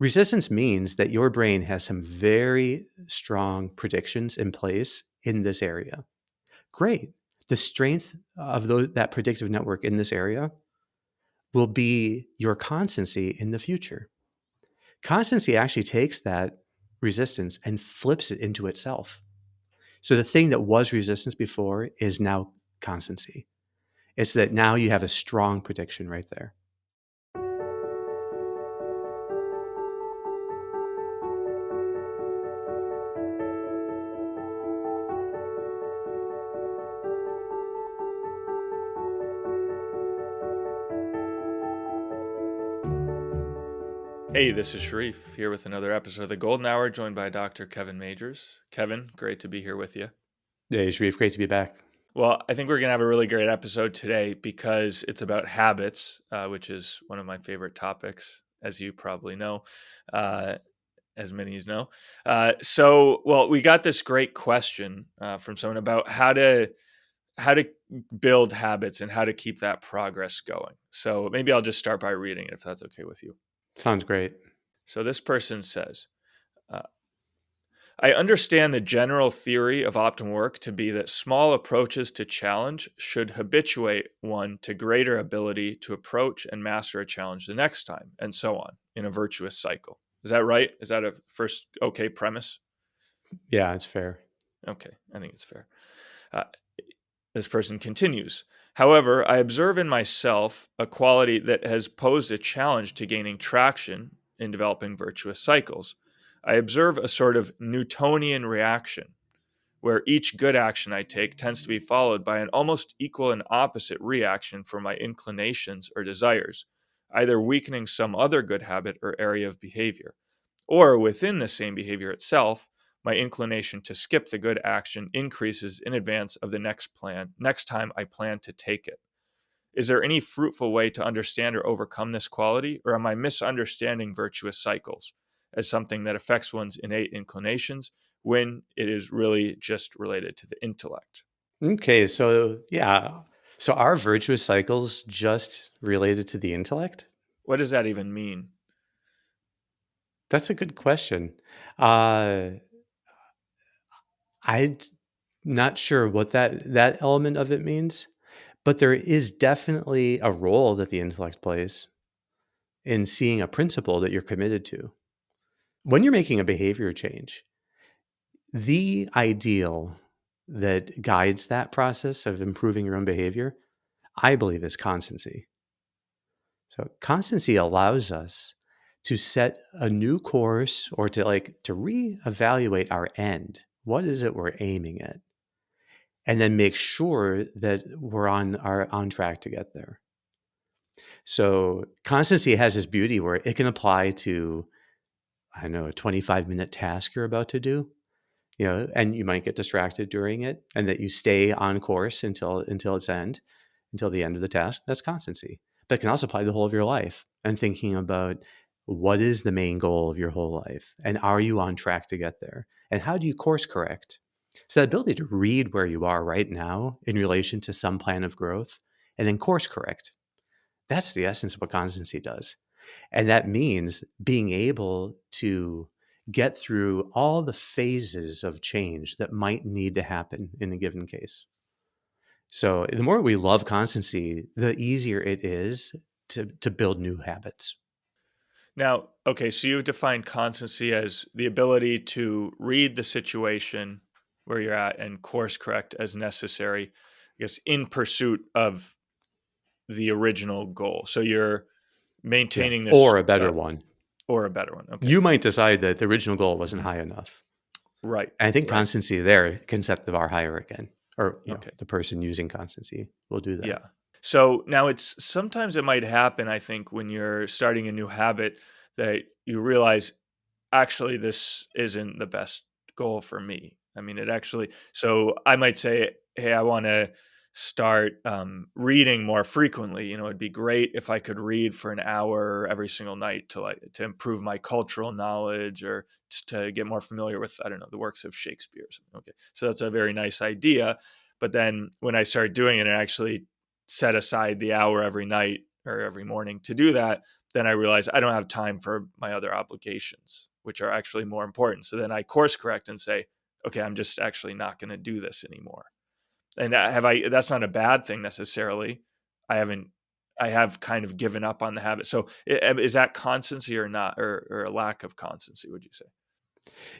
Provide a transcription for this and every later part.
Resistance means that your brain has some very strong predictions in place in this area. Great. The strength of that predictive network in this area will be your constancy in the future. Constancy actually takes that resistance and flips it into itself. So the thing that was resistance before is now constancy. It's that now you have a strong prediction right there. Hey, this is Sharif here with another episode of The Golden Hour, joined by Dr. Kevin Majors. Kevin, great to be here with you. Hey, Sharif, great to be back. Well, I think we're going to have a really great episode today because it's about habits, which is one of my favorite topics, as you probably know, as many as know. We got this great question from someone about how to build habits and how to keep that progress going. So maybe I'll just start by reading it if that's okay with you. Sounds great. So this person says, I understand the general theory of OptimalWork to be that small approaches to challenge should habituate one to greater ability to approach and master a challenge the next time, and so on, in a virtuous cycle. Is that right? Is that a first okay premise? Yeah, it's fair. Okay, I think it's fair. This person continues. However, I observe in myself a quality that has posed a challenge to gaining traction in developing virtuous cycles. I observe a sort of Newtonian reaction, where each good action I take tends to be followed by an almost equal and opposite reaction for my inclinations or desires, either weakening some other good habit or area of behavior, or within the same behavior itself, my inclination to skip the good action increases in advance of the next time I plan to take it. Is there any fruitful way to understand or overcome this quality, or am I misunderstanding virtuous cycles as something that affects one's innate inclinations when it is really just related to the intellect? Okay, so yeah. So are virtuous cycles just related to the intellect? What does that even mean? That's a good question. I'm not sure what that element of it means, but there is definitely a role that the intellect plays in seeing a principle that you're committed to. When you're making a behavior change, the ideal that guides that process of improving your own behavior, I believe, is constancy. So constancy allows us to set a new course or to reevaluate our end. What is it we're aiming at? And then make sure that we're on track to get there. So constancy has this beauty where it can apply to, I don't know, a 25-minute task you're about to do, and you might get distracted during it, and that you stay on course until its end, until the end of the task. That's constancy. But it can also apply to the whole of your life and thinking about what is the main goal of your whole life, and are you on track to get there? And how do you course correct? So that ability to read where you are right now in relation to some plan of growth and then course correct. That's the essence of what constancy does. And that means being able to get through all the phases of change that might need to happen in a given case. So the more we love constancy, the easier it is to build new habits. Now, okay, so you've defined constancy as the ability to read the situation where you're at and course correct as necessary, I guess, in pursuit of the original goal. So you're maintaining this, Or a better one. or a better one. Okay. You might decide that the original goal wasn't high enough. Right. And I think Right. constancy there can set the bar higher again. Or Okay. the person using constancy will do that. Yeah. So now sometimes it might happen, I think, when you're starting a new habit that you realize actually this isn't the best goal for me. I mean, so I might say, hey, I want to start reading more frequently. It'd be great if I could read for an hour every single night to improve my cultural knowledge or just to get more familiar with, I don't know, the works of Shakespeare or something. Okay. So that's a very nice idea. But then when I started doing it and actually set aside the hour every night or every morning to do that, then I realize I don't have time for my other obligations, which are actually more important. So then I course correct and say, okay, I'm just actually not going to do this anymore. And that's not a bad thing necessarily. I haven't, I have kind of given up on the habit. So is that constancy or not, or a lack of constancy, would you say?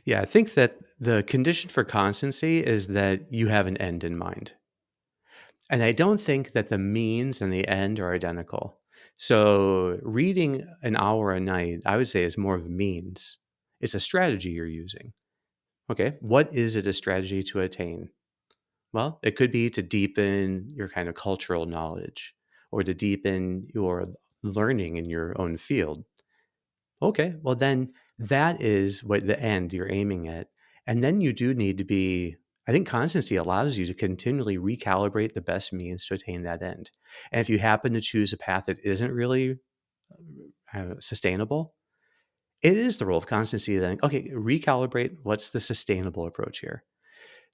Yeah, I think that the condition for constancy is that you have an end in mind. And I don't think that the means and the end are identical. So reading an hour a night, I would say is more of a means. It's a strategy you're using. Okay, what is it a strategy to attain? Well, it could be to deepen your kind of cultural knowledge or to deepen your learning in your own field. Okay, well, then that is what the end you're aiming at. And then you do need to be, I think constancy allows you to continually recalibrate the best means to attain that end. And if you happen to choose a path that isn't really sustainable, it is the role of constancy then, okay, recalibrate what's the sustainable approach here.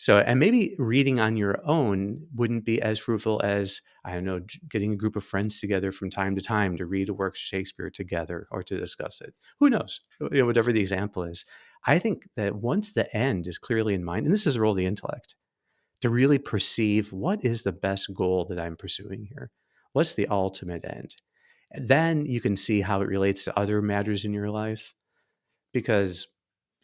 So, and maybe reading on your own wouldn't be as fruitful as, I don't know, getting a group of friends together from time to time to read a work of Shakespeare together or to discuss it. Who knows? Whatever the example is. I think that once the end is clearly in mind, and this is the role of the intellect, to really perceive what is the best goal that I'm pursuing here? What's the ultimate end? Then you can see how it relates to other matters in your life because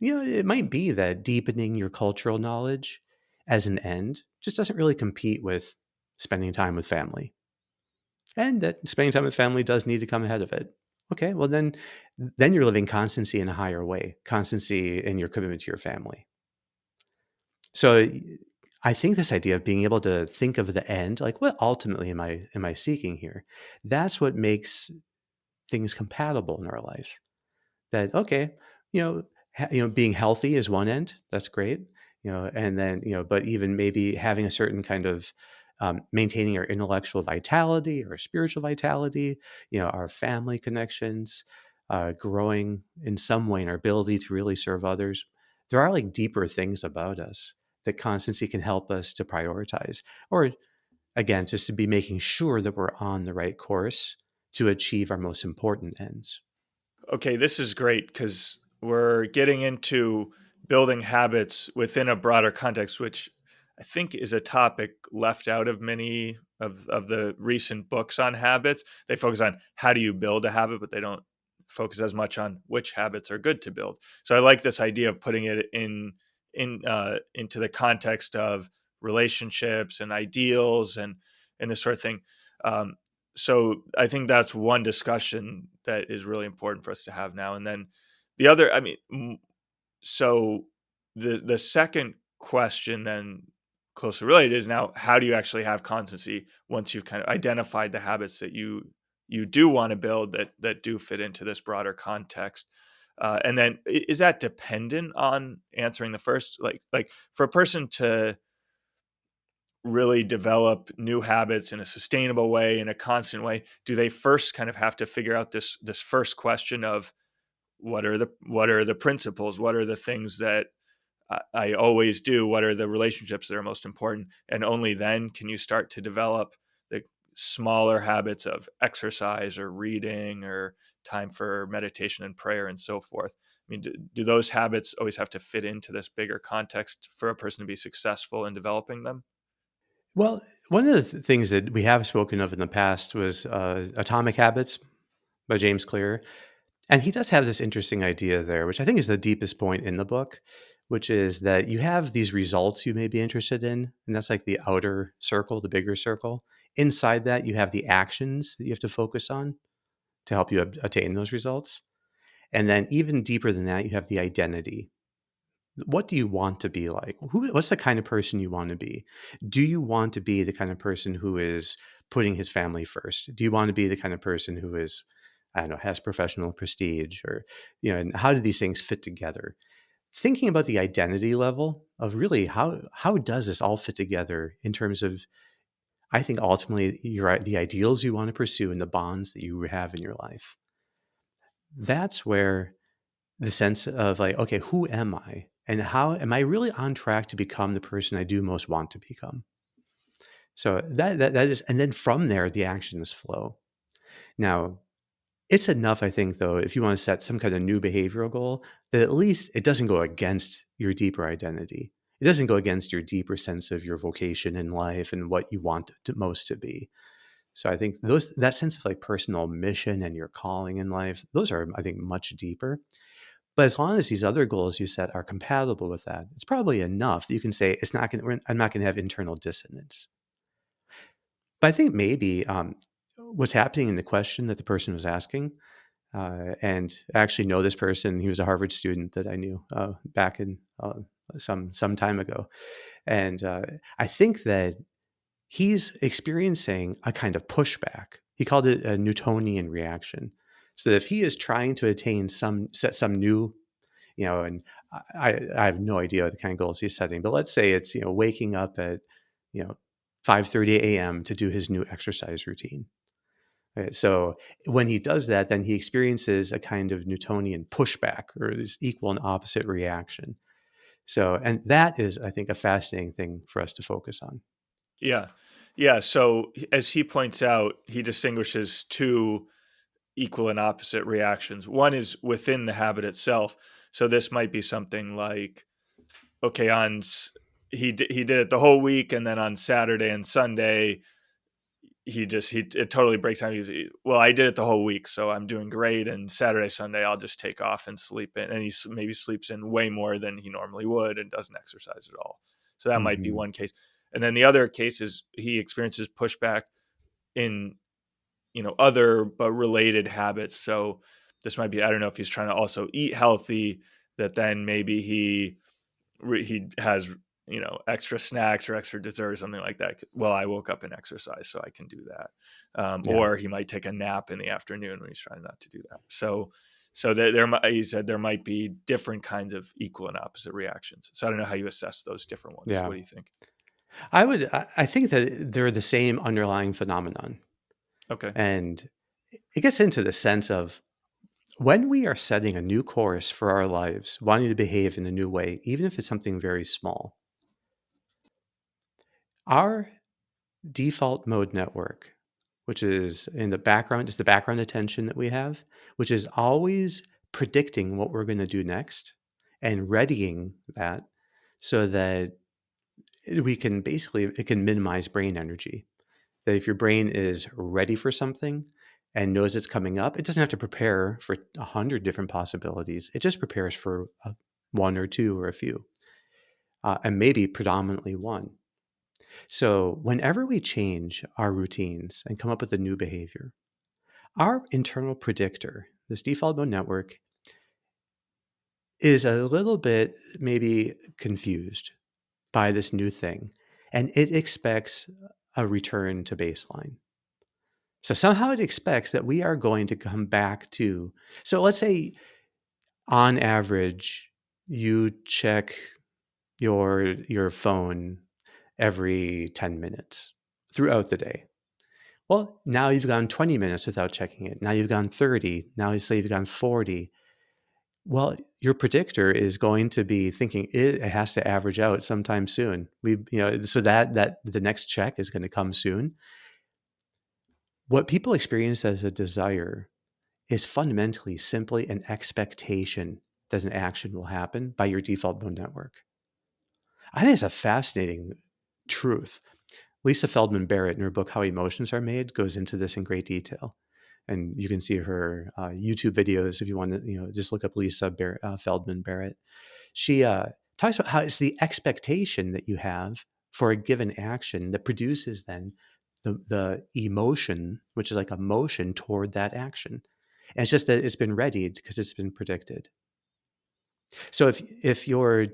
it might be that deepening your cultural knowledge as an end just doesn't really compete with spending time with family. And that spending time with family does need to come ahead of it. Okay, well then you're living constancy in a higher way, constancy in your commitment to your family. So I think this idea of being able to think of the end, like what ultimately am I seeking here? That's what makes things compatible in our life. That okay, being healthy is one end. That's great. And then but even maybe having a certain kind of maintaining our intellectual vitality or spiritual vitality, our family connections, growing in some way in our ability to really serve others. There are like deeper things about us that constancy can help us to prioritize, or again, just to be making sure that we're on the right course to achieve our most important ends. Okay, this is great because we're getting into building habits within a broader context, which I think is a topic left out of many of the recent books on habits. They focus on how do you build a habit, but they don't focus as much on which habits are good to build. So I like this idea of putting it into the context of relationships and ideals and this sort of thing. Um, so I think that's one discussion that is really important for us to have now. And then the other, I mean, so the second question then closely related is now how do you actually have constancy once you've kind of identified the habits that you do want to build that do fit into this broader context. And then is that dependent on answering the first, like for a person to really develop new habits in a sustainable way, in a constant way, do they first kind of have to figure out this first question of what are the principles, what are the things that I always do, what are the relationships that are most important, and only then can you start to develop the smaller habits of exercise or reading or time for meditation and prayer and so forth. I mean, do those habits always have to fit into this bigger context for a person to be successful in developing them? Well, one of the things that we have spoken of in the past was Atomic Habits by James Clear. And he does have this interesting idea there, which I think is the deepest point in the book, which is that you have these results you may be interested in. And that's like the outer circle, the bigger circle. Inside that, you have the actions that you have to focus on to help you attain those results. And then even deeper than that, you have the identity. What do you want to be like? What's the kind of person you want to be? Do you want to be the kind of person who is putting his family first? Do you want to be the kind of person who is, I don't know, has professional prestige or, and how do these things fit together? Thinking about the identity level of really how does this all fit together in terms of, I think ultimately the ideals you want to pursue and the bonds that you have in your life. That's where the sense of like, okay, who am I? And how am I really on track to become the person I do most want to become? So that is, and then from there, the actions flow. Now, It's enough, I think, though, if you want to set some kind of new behavioral goal, that at least it doesn't go against your deeper identity. It doesn't go against your deeper sense of your vocation in life and what you want to most to be. So I think that sense of like personal mission and your calling in life, those are, I think, much deeper. But as long as these other goals you set are compatible with that, it's probably enough that you can say it's not going. I'm not going to have internal dissonance. But I think maybe what's happening in the question that the person was asking, and I actually know this person. He was a Harvard student that I knew back in some time ago, and I think that he's experiencing a kind of pushback. He called it a Newtonian reaction. So that if he is trying to set some new, and I have no idea what the kind of goals he's setting, but let's say it's, waking up at, 5:30 a.m. to do his new exercise routine. Right? So when he does that, then he experiences a kind of Newtonian pushback or this equal and opposite reaction. So, and that is, I think, a fascinating thing for us to focus on. Yeah. Yeah. So as he points out, he distinguishes two equal and opposite reactions. One is within the habit itself. So this might be something like, okay, he did it the whole week, and then on Saturday and Sunday, it totally breaks down. Well, I did it the whole week, so I'm doing great. And Saturday, Sunday, I'll just take off and sleep in. And he maybe sleeps in way more than he normally would and doesn't exercise at all. So that might be Mm-hmm. one case. And then the other case is he experiences pushback in, other but related habits. So this might be, I don't know if he's trying to also eat healthy, that then maybe he has, extra snacks or extra dessert or something like that. Well, I woke up and exercised, so I can do that. Yeah. Or he might take a nap in the afternoon when he's trying not to do that. So he said there might be different kinds of equal and opposite reactions. So I don't know how you assess those different ones. Yeah. What do you think? I think that they're the same underlying phenomenon. Okay. And it gets into the sense of when we are setting a new course for our lives, wanting to behave in a new way, even if it's something very small, our default mode network, which is in the background, is the background attention that we have, which is always predicting what we're going to do next and readying that so that it can minimize brain energy. That if your brain is ready for something and knows it's coming up, it doesn't have to prepare for 100 different possibilities. It just prepares for one or two or a few, and maybe predominantly one. So whenever we change our routines and come up with a new behavior, our internal predictor, this default mode network, is a little bit maybe confused by this new thing, and it expects a return to baseline. So somehow it expects that we are going to come back to. So let's say on average, you check your phone every 10 minutes throughout the day. Well, now you've gone 20 minutes without checking it. Now you've gone 30. Now you say you've gone 40. Well, your predictor is going to be thinking it has to average out sometime soon. So that the next check is going to come soon. What people experience as a desire is fundamentally simply an expectation that an action will happen by your default mode network. I think it's a fascinating truth. Lisa Feldman Barrett, in her book How Emotions Are Made, goes into this in great detail. And you can see her YouTube videos if you want to, just look up Feldman Barrett. She talks about how it's the expectation that you have for a given action that produces then the emotion, which is like a motion toward that action. And it's just that it's been readied because it's been predicted. So if you're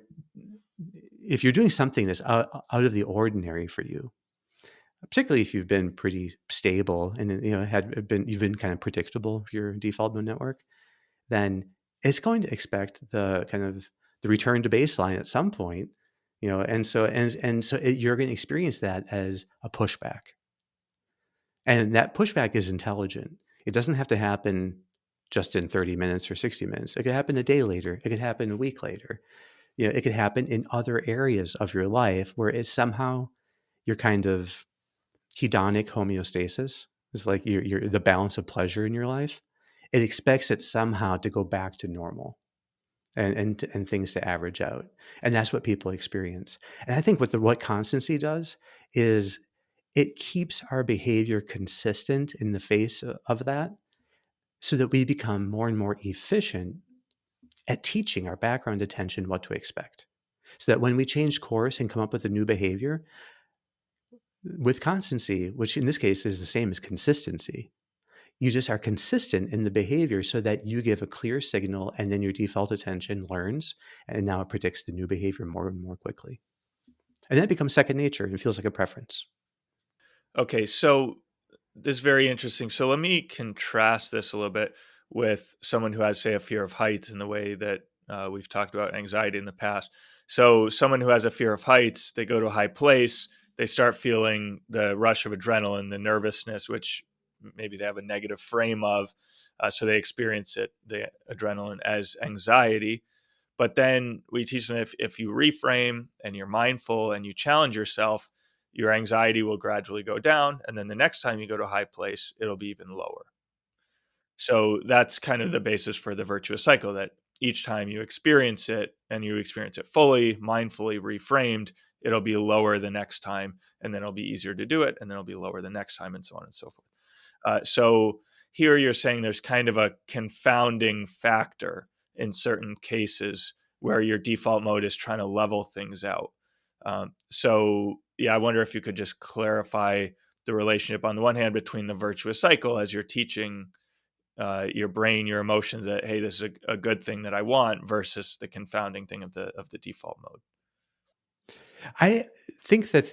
doing something that's out of the ordinary for you, particularly if you've been pretty stable and you've been kind of predictable for your default mode network, then it's going to expect the kind of the return to baseline at some point, you're going to experience that as a pushback, and that pushback is intelligent. It doesn't have to happen just in 30 minutes or 60 minutes. It could happen a day later. It could happen a week later. It could happen in other areas of your life where it's somehow you're kind of hedonic homeostasis. It's like you're the balance of pleasure in your life. It expects it somehow to go back to normal and things to average out. And that's what people experience. And I think what constancy does is it keeps our behavior consistent in the face of that, so that we become more and more efficient at teaching our background attention what to expect. So that when we change course and come up with a new behavior with constancy, which in this case is the same as consistency, you just are consistent in the behavior so that you give a clear signal and then your default attention learns and now it predicts the new behavior more and more quickly. And that becomes second nature and it feels like a preference. Okay, so this is very interesting. So let me contrast this a little bit with someone who has, say, a fear of heights in the way that we've talked about anxiety in the past. So someone who has a fear of heights, they go to a high place, they start feeling the rush of adrenaline, the nervousness, which maybe they have a negative frame of. So they experience it, the adrenaline, as anxiety. But then we teach them, if you reframe and you're mindful and you challenge yourself, your anxiety will gradually go down. And then the next time you go to a high place, it'll be even lower. So that's kind of the basis for the virtuous cycle, that each time you experience it and you experience it fully, mindfully, reframed, it'll be lower the next time. And then it'll be easier to do it. And then it'll be lower the next time, and so on and so forth. So here you're saying there's kind of a confounding factor in certain cases where your default mode is trying to level things out. So yeah, I wonder if you could just clarify the relationship on the one hand between the virtuous cycle as you're teaching your brain, your emotions, that, hey, this is a good thing that I want, versus the confounding thing of the default mode. I think that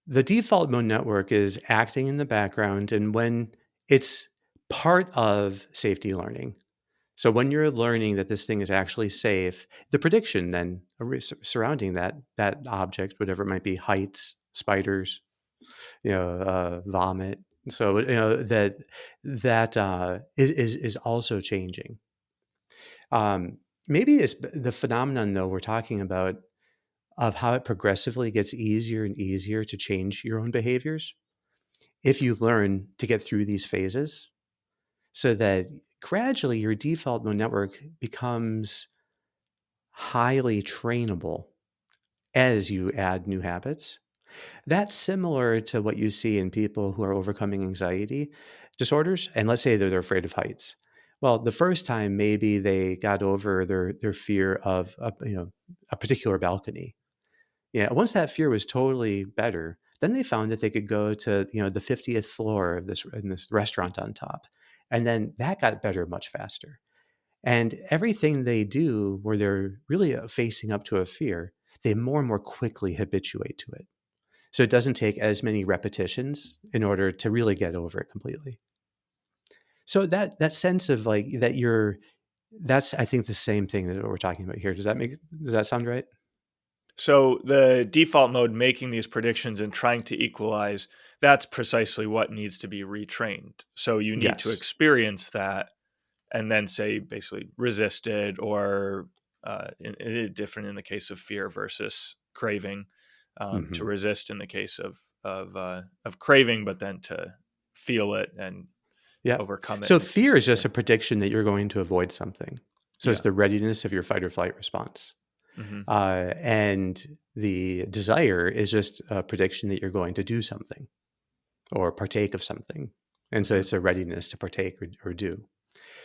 the default mode network is acting in the background, and when it's part of safety learning. So when you're learning that this thing is actually safe, the prediction then surrounding that object, whatever it might be, heights, spiders, vomit. So that is also changing. Um, Maybe it's the phenomenon though we're talking about of how it progressively gets easier and easier to change your own behaviors if you learn to get through these phases, so that gradually your default mode network becomes highly trainable as you add new habits. That's similar to what you see in people who are overcoming anxiety disorders. And let's say they're afraid of heights. Well, the first time maybe they got over their fear of a particular balcony. Yeah, once that fear was totally better, then they found that they could go to the 50th floor of this restaurant on top, and then that got better much faster. And everything they do where they're really facing up to a fear, they more and more quickly habituate to it. So it doesn't take as many repetitions in order to really get over it completely. So that sense of like that that's I think the same thing that we're talking about here. Does that sound right? So the default mode, making these predictions and trying to equalize, that's precisely what needs to be retrained. So you need to Yes. experience that and then say basically resist it, or it is different in the case of fear versus craving. To Hmm. resist in the case of craving, but then to feel it and Yeah. overcome it So in the case fear of is just fear. a prediction that you're going to avoid something. So it's Yeah. the readiness of your fight or flight response. Hmm. And the desire is just a prediction that you're going to do something or partake of something. And so Hmm. it's a readiness to partake or do.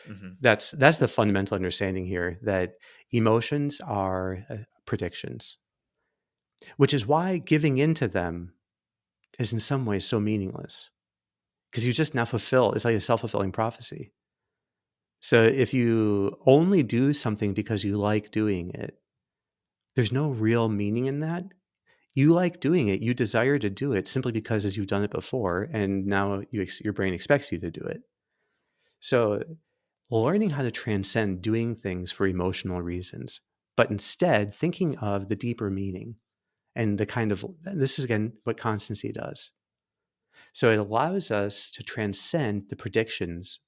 Hmm. That's the fundamental understanding here, that emotions are predictions, which is why giving into them is in some ways so meaningless, because you just now fulfill, it's like a self-fulfilling prophecy. So if you only do something because you like doing it, there's no real meaning in that. You like doing it, you desire to do it simply because as you've done it before, and now your brain expects you to do it. So learning how to transcend doing things for emotional reasons, but instead thinking of the deeper meaning and the kind of, this is again what constancy does. So it allows us to transcend the predictions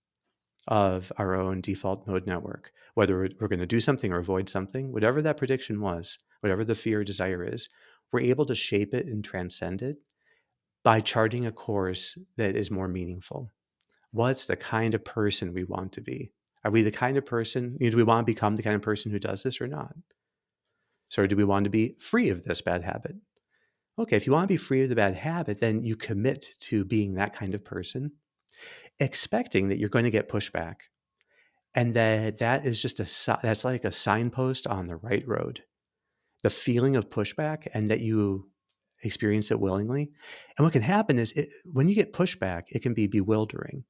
of our own default mode network, whether we're going to do something or avoid something, whatever that prediction was, whatever the fear or desire is, we're able to shape it and transcend it by charting a course that is more meaningful, what's the kind of person we want to be? Are we the kind of person, do we want to become the kind of person who does this or not? So do we want to be free of this bad habit? Okay, if you want to be free of the bad habit, then you commit to being that kind of person, expecting that you're going to get pushback, and that is just that's like a signpost on the right road. The feeling of pushback, and that you experience it willingly. And what can happen is when you get pushback, it can be bewildering.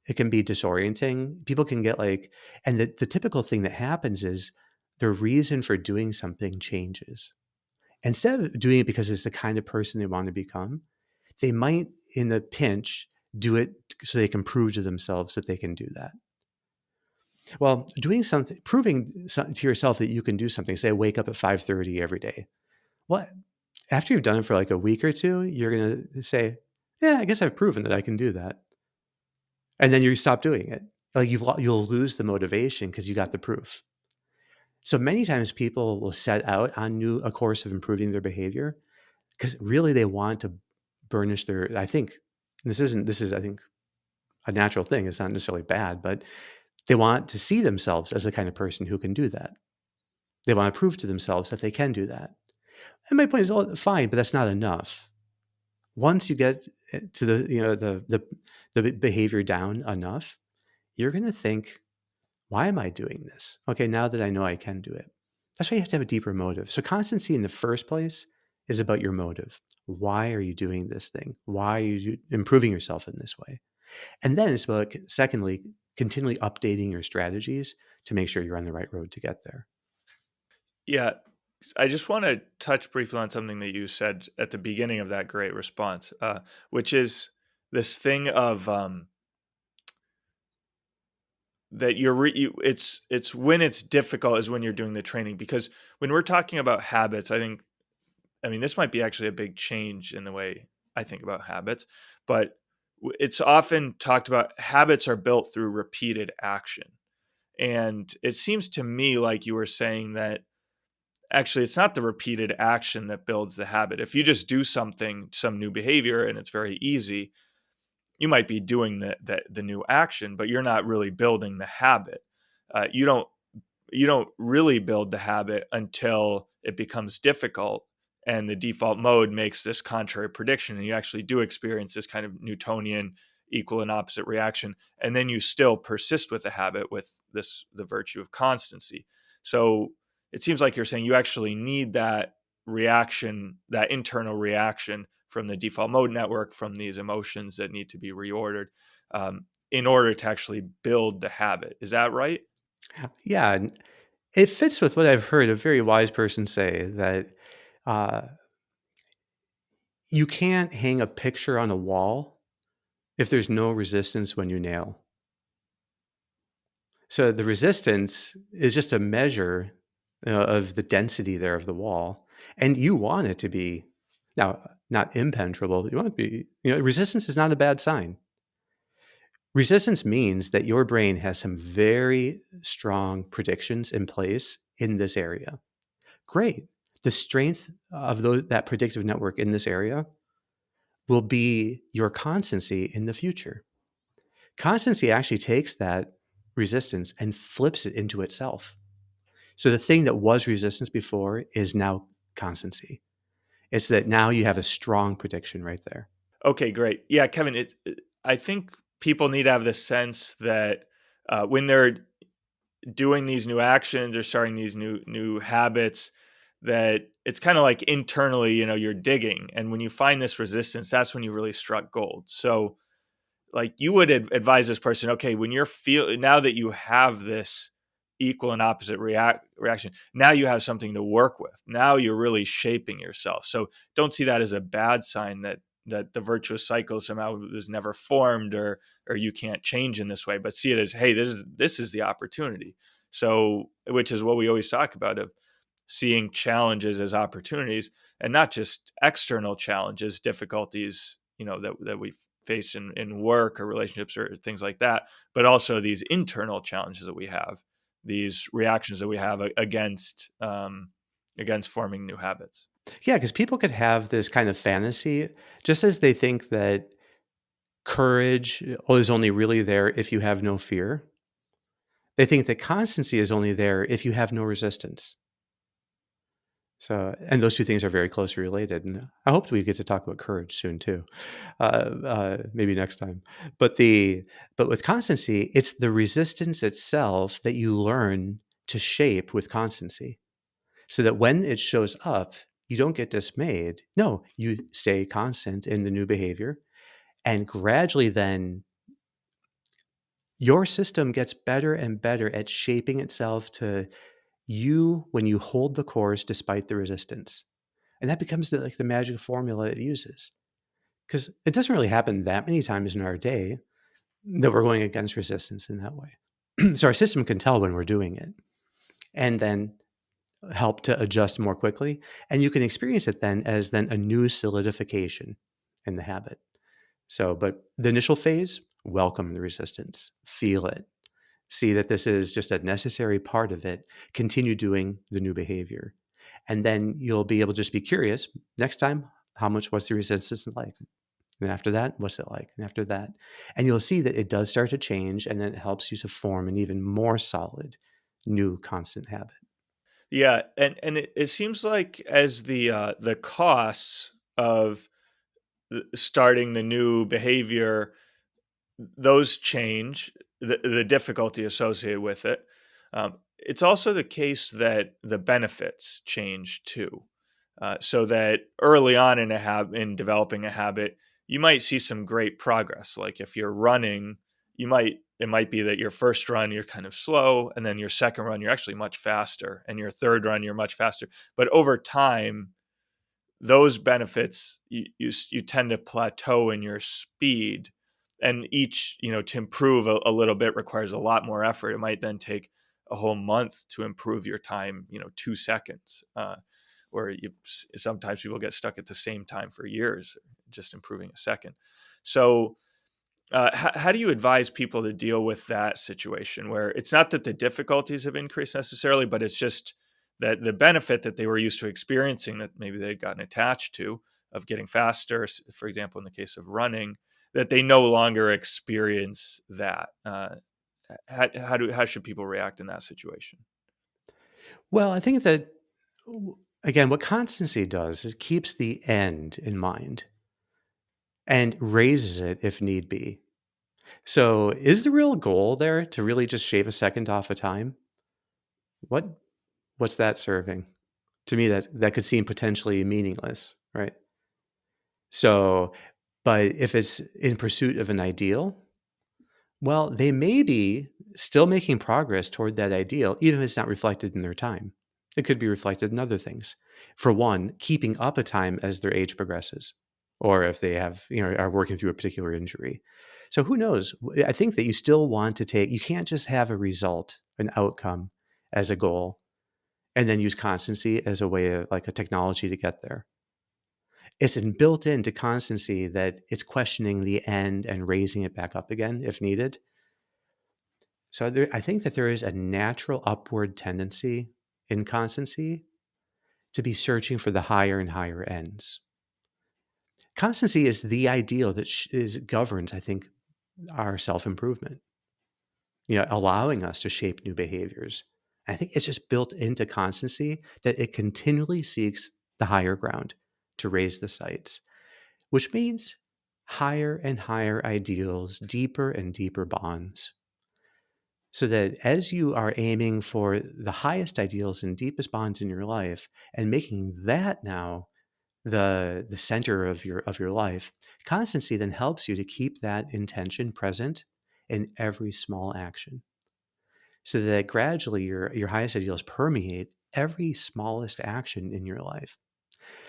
It can be disorienting. People can get like, and the typical thing that happens is the reason for doing something changes. Instead of doing it because it's the kind of person they want to become, they might, in the pinch, do it so they can prove to themselves that they can do that. Well, doing something, proving to yourself that you can do something, say wake up at 5:30 every day. Well, after you've done it for like a week or two, you're going to say, yeah, I guess I've proven that I can do that. And then you stop doing it. Like you'll lose the motivation because you got the proof. So many times people will set out on a course of improving their behavior because really they want to burnish their, I think this is I think a natural thing. It's not necessarily bad, but they want to see themselves as the kind of person who can do that. They want to prove to themselves that they can do that. And my point is, oh, fine, but that's not enough. Once you get to the behavior down enough, you're going to think, why am I doing this? Okay, now that I know I can do it. That's why you have to have a deeper motive. So constancy in the first place is about your motive. Why are you doing this thing? Why are you improving yourself in this way? And then it's about, secondly, continually updating your strategies to make sure you're on the right road to get there. Yeah. I just want to touch briefly on something that you said at the beginning of that great response, which is this thing of that it's when it's difficult is when you're doing the training. Because when we're talking about habits, I mean, this might be actually a big change in the way I think about habits, but it's often talked about habits are built through repeated action. And it seems to me like you were saying that actually it's not the repeated action that builds the habit. If you just do something, some new behavior, and it's very easy, you might be doing the new action, but you're not really building the habit. You don't really build the habit until it becomes difficult and the default mode makes this contrary prediction, and you actually do experience this kind of Newtonian equal and opposite reaction, and then you still persist with the habit with the virtue of constancy. So it seems like you're saying you actually need that reaction, that internal reaction from the default mode network, from these emotions that need to be reordered, in order to actually build the habit. Is that right? Yeah, it fits with what I've heard a very wise person say, that uh, you can't hang a picture on a wall if there's no resistance when you nail. So the resistance is just a measure of the density there of the wall. And you want it to be, now, not impenetrable, but you want it to be, resistance is not a bad sign. Resistance means that your brain has some very strong predictions in place in this area. Great. The strength of that predictive network in this area will be your constancy in the future. Constancy actually takes that resistance and flips it into itself. So the thing that was resistance before is now constancy. It's that now you have a strong prediction right there. Okay, great. Yeah, Kevin, I think people need to have the sense that when they're doing these new actions or starting these new habits, that it's kind of like internally, you're digging, and when you find this resistance, that's when you really struck gold. So like you would advise this person, okay, when you're now that you have this equal and opposite reaction, now you have something to work with. Now you're really shaping yourself. So don't see that as a bad sign that the virtuous cycle somehow was never formed, or you can't change in this way, but see it as, hey, this is the opportunity. So, which is what we always talk about, of seeing challenges as opportunities, and not just external challenges, difficulties, that we face in work or relationships or things like that, but also these internal challenges that we have, these reactions that we have against forming new habits. Yeah, because people could have this kind of fantasy, just as they think that Courage is only really there if you have no fear. They think that constancy is only there if you have no resistance. So, and those two things are very closely related. And I hope we get to talk about courage soon too, maybe next time. But but with constancy, it's the resistance itself that you learn to shape with constancy, so that when it shows up, you don't get dismayed. No, you stay constant in the new behavior, and gradually, then your system gets better and better at shaping itself to you when you hold the course despite the resistance. And that becomes like the magic formula it uses. Because it doesn't really happen that many times in our day that we're going against resistance in that way. So our system can tell when we're doing it and then help to adjust more quickly. And you can experience it then as then a new solidification in the habit. So, but the initial phase, welcome the resistance, feel it, see that this is just a necessary part of it, continue doing the new behavior. And then you'll be able to just be curious next time, what's the resistance like? And after that, what's it like? And after that, and you'll see that it does start to change, and then it helps you to form an even more solid, new constant habit. Yeah, and it seems like as the costs of starting the new behavior, those change, the difficulty associated with it. It's also the case that the benefits change too. So that early on in developing a habit, you might see some great progress. Like if you're running, it might be that your first run you're kind of slow, and then your second run you're actually much faster, and your third run you're much faster. But over time, those benefits you tend to plateau in your speed, and each to improve a little bit requires a lot more effort. It might then take a whole month to improve your time 2 seconds, where sometimes people get stuck at the same time for years just improving a second. So how do you advise people to deal with that situation where it's not that the difficulties have increased necessarily, but it's just that the benefit that they were used to experiencing, that maybe they'd gotten attached to, of getting faster, for example, in the case of running, that they no longer experience that? How should people react in that situation? Well, I think that, again, what constancy does is keeps the end in mind and raises it if need be. So, is the real goal there to really just shave a second off of time? What what's that serving? To me, that could seem potentially meaningless, right? So, but if it's in pursuit of an ideal, well, they may be still making progress toward that ideal, even if it's not reflected in their time. It could be reflected in other things. For one, keeping up a time as their age progresses, or if they are working through a particular injury. So who knows? I think that you still want to you can't just have a result, an outcome as a goal, and then use constancy as a way of like a technology to get there. It's built into constancy that it's questioning the end and raising it back up again if needed. So I think that there is a natural upward tendency in constancy to be searching for the higher and higher ends. Constancy is the ideal that governs, I think, our self improvement. Allowing us to shape new behaviors. I think it's just built into constancy that it continually seeks the higher ground to raise the sights, which means higher and higher ideals, deeper and deeper bonds. So that as you are aiming for the highest ideals and deepest bonds in your life and making that now the center of your life, constancy then helps you to keep that intention present in every small action. So that gradually your highest ideals permeate every smallest action in your life.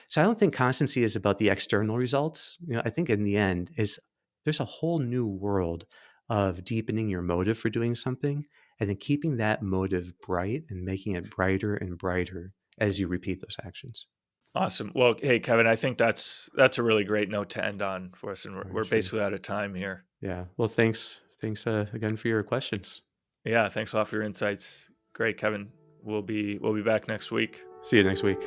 So I don't think constancy is about the external results. I think in the end is there's a whole new world of deepening your motive for doing something and then keeping that motive bright and making it brighter and brighter as you repeat those actions. Awesome. Well, hey, Kevin, I think that's a really great note to end on for us, and All right, we're sure. basically out of time here. Yeah. Well, thanks again for your questions. Yeah, thanks a lot for your insights. Great, Kevin. We'll be back next week. See you next week.